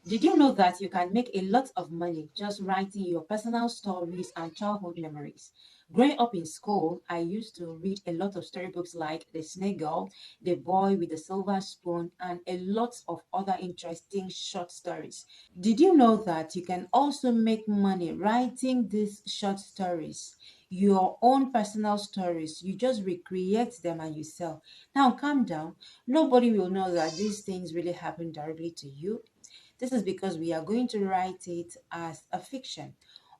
Did you know that you can make a lot of money just writing your personal stories and childhood memories? Growing up in school, I used to read a lot of storybooks like The Snake Girl, The Boy with the Silver Spoon, and a lot of other interesting short stories. Did you know that you can also make money writing these short stories? Your own personal stories, you just recreate them and you sell. Now, calm down. Nobody will know that these things really happened directly to you. This is because we are going to write it as a fiction.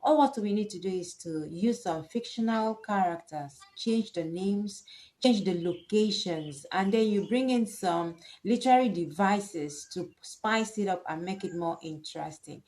All what we need to do is to use some fictional characters, change the names, change the locations, and then you bring in some literary devices to spice it up and make it more interesting.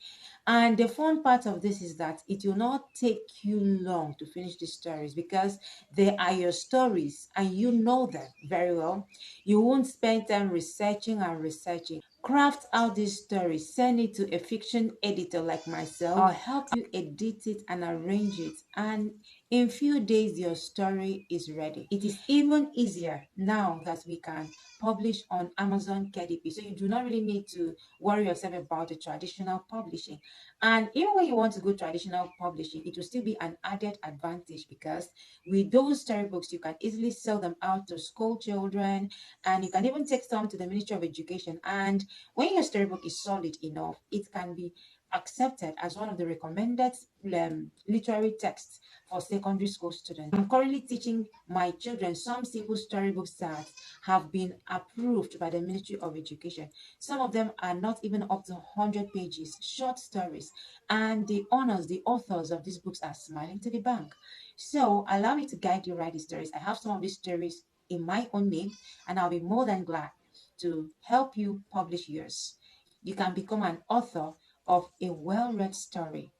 And the fun part of this is that it will not take you long to finish the stories because they are your stories and you know them very well. You won't spend time researching and researching. Craft out this story, send it to a fiction editor like myself. I'll help you edit it and arrange it. And in few days, your story is ready. It is even easier now that we can publish on Amazon KDP. So you do not really need to worry yourself about the traditional publishing. And even when you want to go traditional publishing, it will still be an added advantage because with those storybooks, you can easily sell them out to school children, and you can even take some to the Ministry of Education. And when your storybook is solid enough, it can be accepted as one of the recommended literary texts for secondary school students. I'm currently teaching my children some simple storybooks that have been approved by the Ministry of Education. Some of them are not even up to 100 pages, short stories, and the owners, the authors of these books are smiling to the bank. So allow me to guide you write these stories. I have some of these stories in my own name, and I'll be more than glad to help you publish yours. You can become an author of a well-read story.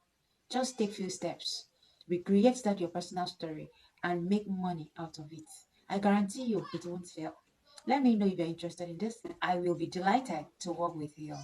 Just take few steps. Recreate that your personal story and make money out of it. I guarantee you it won't fail. Let me know if you're interested in this. I will be delighted to work with you.